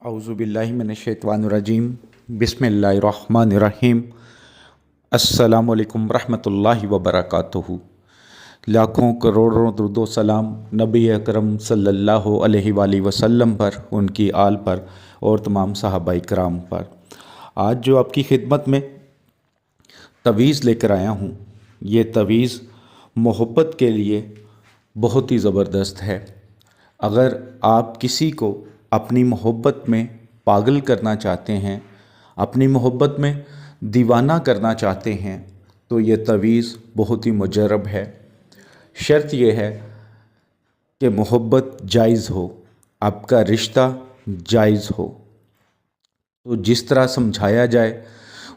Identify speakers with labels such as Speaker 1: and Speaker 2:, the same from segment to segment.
Speaker 1: औज़ुबिल्लाहि मिनश्शैतानिर्रजीम बिस्मिल्लाहिर्रहमानिर्रहीम अस्सलामु अलैकुम रहमतुल्लाहि व बरकातुहू। लाखों करोड़ों दुरूद व सलाम नबी अकरम सल्लल्लाहु अलैहि वसल्लम पर, उनकी आल पर और तमाम सहाबाए किराम पर। आज जो आपकी खिदमत में तवीज़ लेकर आया हूँ, ये तवीज़ मोहब्बत के लिए बहुत ही ज़बरदस्त है। अगर आप किसी को अपनी मोहब्बत में पागल करना चाहते हैं, अपनी मोहब्बत में दीवाना करना चाहते हैं, तो ये तवीज़ बहुत ही मुजर्रब है। शर्त ये है कि मोहब्बत जायज़ हो, आपका रिश्ता जायज़ हो। तो जिस तरह समझाया जाए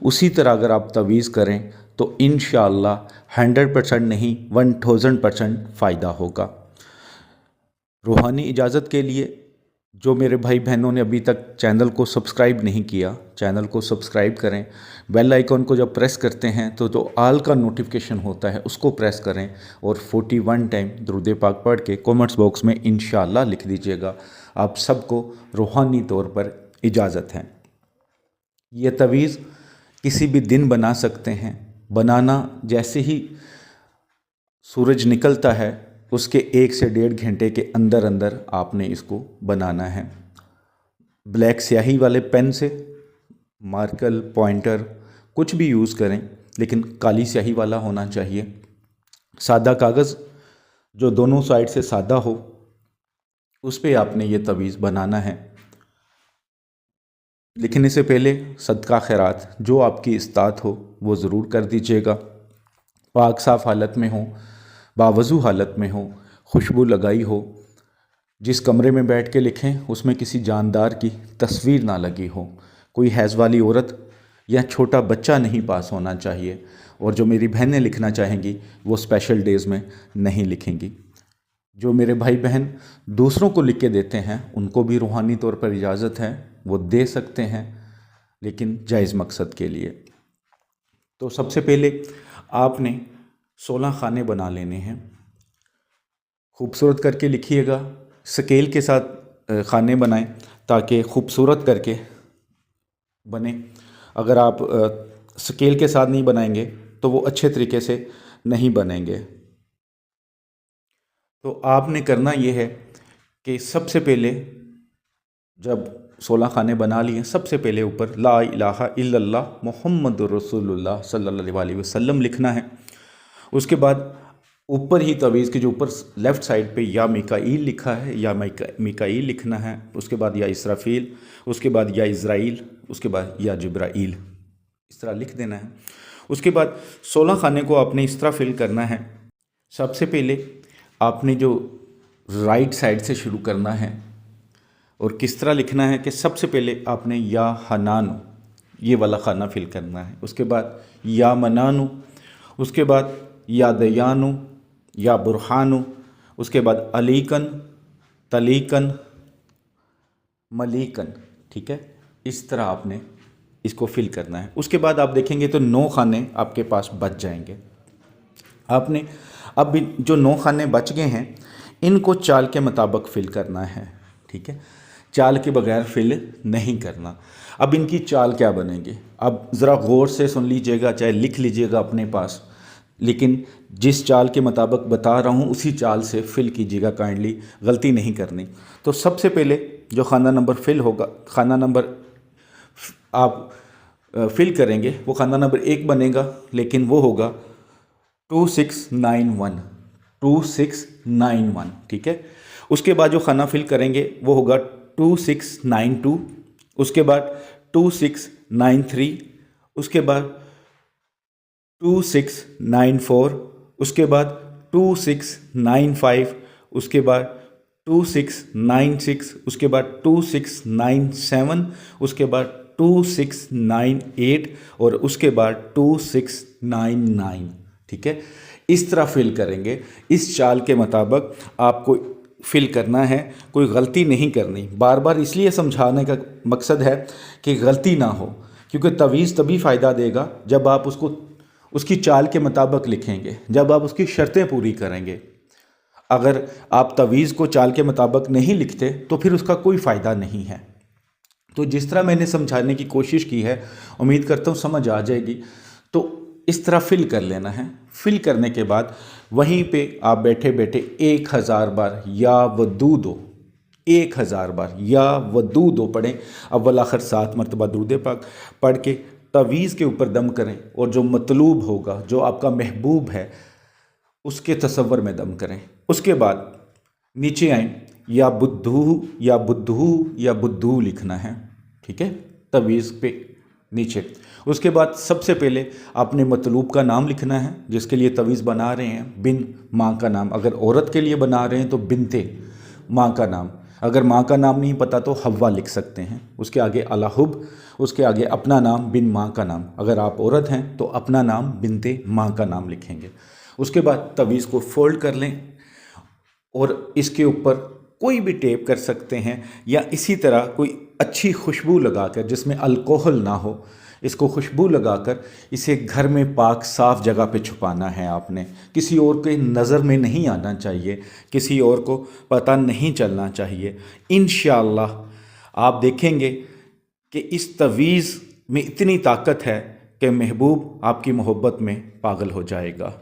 Speaker 1: उसी तरह अगर आप तवीज़ करें तो इंशाअल्लाह 100% नहीं 1000% फ़ायदा होगा। रूहानी इजाज़त के लिए जो मेरे भाई बहनों ने अभी तक चैनल को सब्सक्राइब नहीं किया, चैनल को सब्सक्राइब करें। बेल आइकन को जब प्रेस करते हैं तो जो आल का नोटिफिकेशन होता है उसको प्रेस करें और 41 टाइम दुरूद पाक पढ़ के कमेंट्स बॉक्स में इंशाअल्लाह लिख दीजिएगा। आप सबको रूहानी तौर पर इजाज़त है। ये तवीज़ किसी भी दिन बना सकते हैं। बनाना जैसे ही सूरज निकलता है उसके 1 से 1.5 घंटे के अंदर अंदर आपने इसको बनाना है। ब्लैक स्याही वाले पेन से, मार्कर, पॉइंटर कुछ भी यूज़ करें, लेकिन काली स्याही वाला होना चाहिए। सादा कागज़ जो दोनों साइड से सादा हो, उस पे आपने ये तवीज़ बनाना है। लिखने से पहले सदका खैरात जो आपकी इस्तात हो वो ज़रूर कर दीजिएगा। पाक साफ़ हालत में हो, बावज़ू हालत में हो, खुशबू लगाई हो। जिस कमरे में बैठ के लिखें उसमें किसी जानदार की तस्वीर ना लगी हो, कोई हैज़ वाली औरत या छोटा बच्चा नहीं पास होना चाहिए। और जो मेरी बहनें लिखना चाहेंगी वो स्पेशल डेज़ में नहीं लिखेंगी। जो मेरे भाई बहन दूसरों को लिख के देते हैं उनको भी रूहानी तौर पर इजाज़त है, वो दे सकते हैं, लेकिन जायज़ मकसद के लिए। तो सबसे पहले आपने 16 खाने बना लेने हैं। खूबसूरत करके लिखिएगा, स्केल के साथ खाने बनाएं ताकि खूबसूरत करके बने। अगर आप स्केल के साथ नहीं बनाएंगे तो वो अच्छे तरीके से नहीं बनेंगे। तो आपने करना ये है कि सबसे पहले जब 16 खाने बना लिए, सबसे पहले ऊपर ला इलाहा इल्लल्लाह मुहम्मदुर रसूलुल्लाह सल्लल्लाहु अलैहि वसल्लम लिखना है। उसके बाद ऊपर ही तवीज़ के जो ऊपर लेफ़्ट साइड पे या मिकाईल लिखा है, या मिकाईल लिखना है। उसके बाद या इसराफील, उसके बाद या इज़राइल, उसके बाद या जिब्राईल, इस तरह लिख देना है। उसके बाद 16 खाने को आपने इस तरह फिल करना है। सबसे पहले आपने जो राइट साइड से शुरू करना है और किस तरह लिखना है कि सबसे पहले आपने या हनानु ये वाला खाना फिल करना है। उसके बाद या मनानु, उसके बाद या दयानु, या बुरहानु, उसके बाद अलीकन, तलीकन, मलीकन। ठीक है, इस तरह आपने इसको फिल करना है। उसके बाद आप देखेंगे तो 9 खाने आपके पास बच जाएंगे। आपने अब जो 9 खाने बच गए हैं इनको चाल के मुताबिक फिल करना है। ठीक है, चाल के बगैर फिल नहीं करना। अब इनकी चाल क्या बनेगी, अब ज़रा गौर से सुन लीजिएगा, चाहे लिख लीजिएगा अपने पास, लेकिन जिस चाल के मुताबिक बता रहा हूँ उसी चाल से फिल कीजिएगा, काइंडली गलती नहीं करनी। तो सबसे पहले जो खाना नंबर फिल होगा, खाना नंबर आप फिल करेंगे वो खाना नंबर 1 बनेगा, लेकिन वो होगा 2691, 2691। ठीक है, उसके बाद जो खाना फिल करेंगे वो होगा 2692, उसके बाद 2693, उसके बाद 2694, उसके बाद 2695, उसके बाद 2696, उसके बाद 2697, उसके बाद 2698 और उसके बाद 2699। ठीक है, इस तरह फिल करेंगे। इस चाल के मुताबिक आपको फिल करना है, कोई गलती नहीं करनी। बार बार इसलिए समझाने का मकसद है कि गलती ना हो, क्योंकि तवीज़ तभी फ़ायदा देगा जब आप उसको उसकी चाल के मुताबिक लिखेंगे, जब आप उसकी शर्तें पूरी करेंगे। अगर आप तवीज़ को चाल के मुताबिक नहीं लिखते तो फिर उसका कोई फ़ायदा नहीं है। تو जिस तरह मैंने समझाने की कोशिश की है, उम्मीद करता हूँ समझ आ जाएगी। तो इस तरह फिल कर लेना है। फिल करने के बाद वहीं पे आप बैठे बैठे 1000 बार या वदूदो, 1000 बार या वदूदो पढ़ें। अव्वल आखिर 7 मरतबा दुरूद पाक पढ़ के तवीज़ के ऊपर दम करें, और जो मतलूब होगा, जो आपका महबूब है, उसके तसव्वुर में दम करें। उसके बाद नीचे आएँ, या बुद्धू या बुद्धू या बुद्धू लिखना है, ठीक है, तवीज़ पे नीचे। उसके बाद सबसे पहले आपने मतलूब का नाम लिखना है जिसके लिए तवीज़ बना रहे हैं, बिन माँ का नाम। अगर औरत के लिए बना रहे हैं तो बिनते माँ का नाम। अगर माँ का नाम नहीं पता तो हव्वा लिख सकते हैं। उसके आगे अलाहुब, उसके आगे अपना नाम बिन माँ का नाम। अगर आप औरत हैं तो अपना नाम बिनते माँ का नाम लिखेंगे। उसके बाद तवीज़ को फोल्ड कर लें और इसके ऊपर कोई भी टेप कर सकते हैं, या इसी तरह कोई अच्छी खुशबू लगाकर जिसमें अल्कोहल ना हो, इसको खुशबू लगाकर इसे घर में पाक साफ़ जगह पे छुपाना है आपने। किसी और के नज़र में नहीं आना चाहिए, किसी और को पता नहीं चलना चाहिए। इंशाअल्लाह आप देखेंगे कि इस तवीज़ में इतनी ताकत है कि महबूब आपकी मोहब्बत में पागल हो जाएगा।